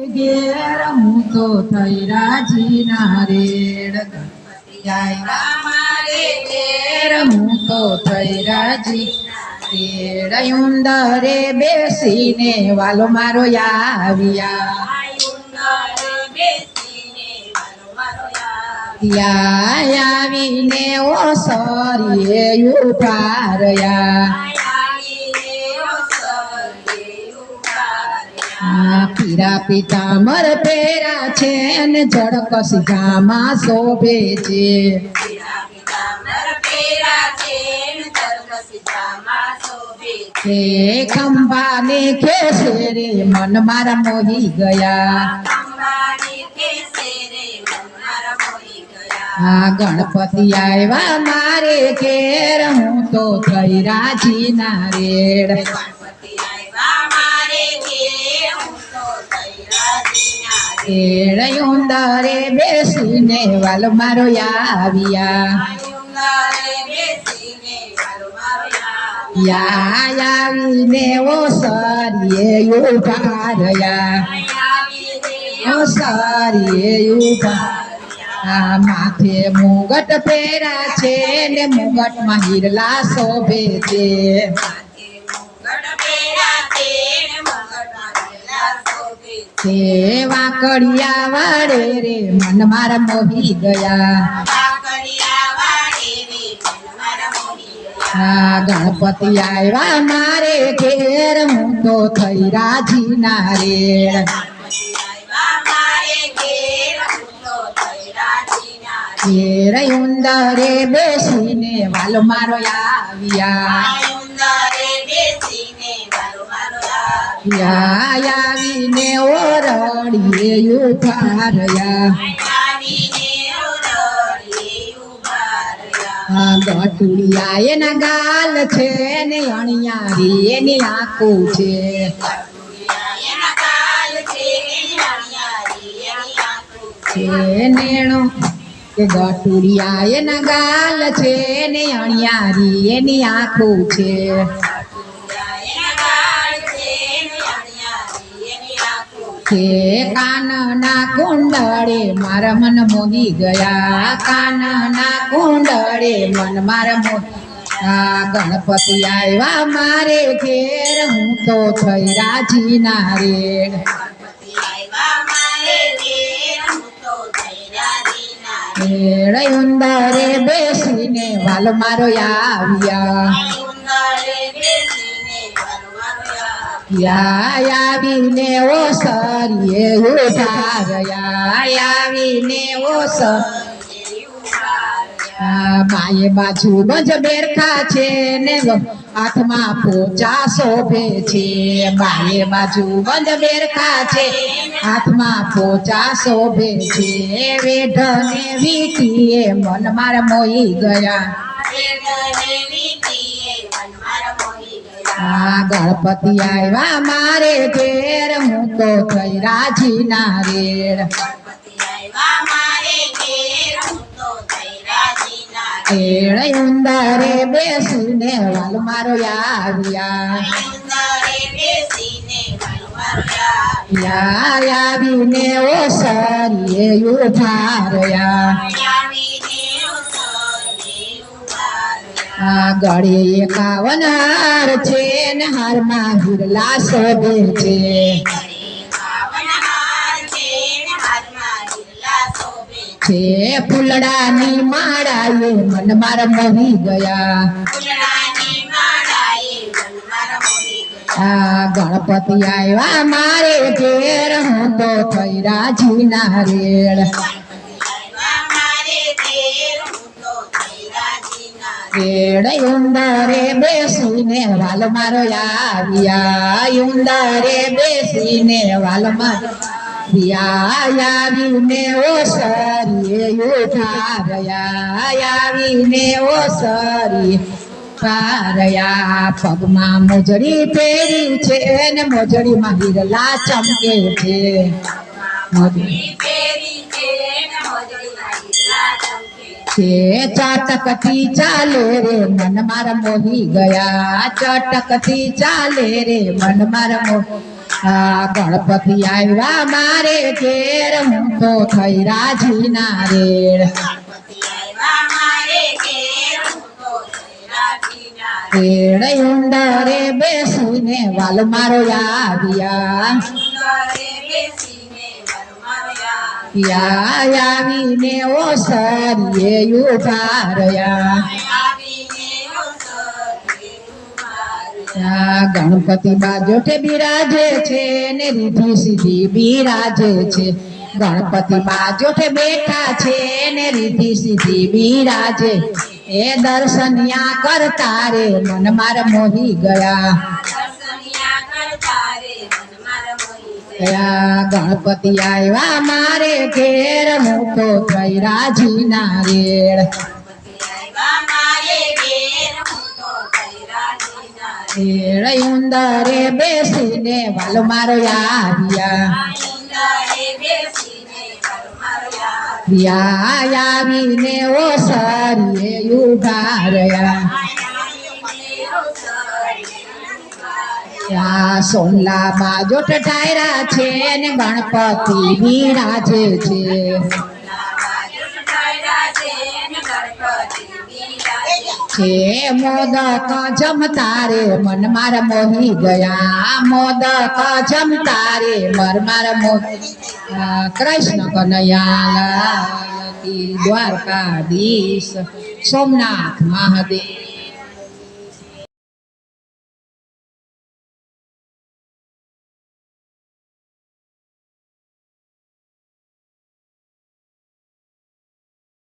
ઘેર હું તો થઈ રાજી ના રેડ ગણપતિ આવ્યા મારે ઘેર હું તો થઈ રાજી રેડ ઉંદરે બેસીને વાલો મારો આવ્યા આવીને ઓ સરીએ ઉભા રહ્યા પીરા પિતામર પેરા છે ને જડકસ જામાં શોભે છે ખંભાને ખેસે રે મન મારા મોહી ગયા ગણપતિ આવ્યા મારે ઘેર હું તો થઈ રાજી ના રેડ ઉંદરે બેસીને વાલ મારો આવ્યા આવીને ઓ સરીએ ઉભા રહ્યા ઓ સરીએ ઉભા માથે મુગટ પહેરા છે ને મુગટ માં હીરલા શોભે છે વાકડિયા વાળે રે મન મારા મોહી ગયા ગણપતિ આવ્યા મારે ઘેર હું તો થઈ રાજી ના રેડ ઘેર ઉંદરે બેસીને વાલો મારો આવ્યા આવીને ઓરડીએ ઉભા રહ્યા ગટુડિયા એના ગાલ છે ને અણિયારી એની આંખું છે નેણો કે ગટુડિયા એના ગાલ છે ને અણિયારી એની આંખું છે કાનના કુંડળે મારા મન મોહી ગયા કાનના કુંડળે મન મારા ગણપતિ આવ્યા મારે ઘેર હું તો થઈ રાજી ના રેડ ઉંદરે બેસીને વાલ મારો આવ્યા આવીને ઓ સરીએ ઉભા રહ્યા આવીને ઓ બાએ બાજુ બંજ બેરખા છે ને હાથમાં પોચા શોભે છે બાએ બાજુ બંજ બેરખા છે હાથમાં પોચા શોભે છે વેઢ ને વીટીએ મન મારા મોહી ગયા ગણપતિ આવ્યા મારે ઘેર હું તો થઈ રાજી ના રેડ ઉંદરે બેસીને વાલ મારો આવ્યા આવીને ઓ સરીએ ઉભા રહ્યા ગળે 51 હાર છે ને હારમાં હીરલા શોભે છે ફૂલડાની માળાએ મન મારા મોહી ગયા ગણપતિ આવ્યા મારે ઘેર હું તો થઈ રાજી ના રેડ ઉંદરે બેસીને વાલ મારો આવ્યા ઉંદરે બેસીને વાલ મારો આવીને ઓ સરીએ ઉભા રહ્યા આવીને ઓ સરી પારયા પગમાં મોજડી પહેરી છે ને મોજડીમાં હીરલા ચમકે છે ચટકતી ચાલે રે મન મારા મોહી ગયા ચટકતી ચાલે રે મન મારા આ ગણપતિ આવ્યા મારે ઘેર હું તો થઈ રાજી ના રેડ રેડ ઉંદરે બેસીને વાલ મારો આવ્યા આવીને ઓ સરીએ ઉભા રહ્યા ગણપતિ બાજોઠે બિરાજે છે ને રીધિ સીધી બિરાજે છે ગણપતિ બાજોઠે બેઠા છે ને રીધિ સીધી બિરાજે એ દર્શનિયા કરતા રે મન માર મોહી ગયા ગણપતિ આવ્યા મારે ઘેર હું તો થઈ રાજી ના રેડ ઉંદરે બેસીને વાલો મારો આવ્યા આવીને ઓ સરીએ ઉભા રહ્યા સોનલા બાજોટ ઠાયરા છે ને ગણપતિ બિરાજે છે મોદક જમતા રે મન મારા મોહી ગયા મોદક જમતા રે મર મારા મોહી કૃષ્ણ કનૈયા દ્વારકાધીશ સોમનાથ મહાદેવ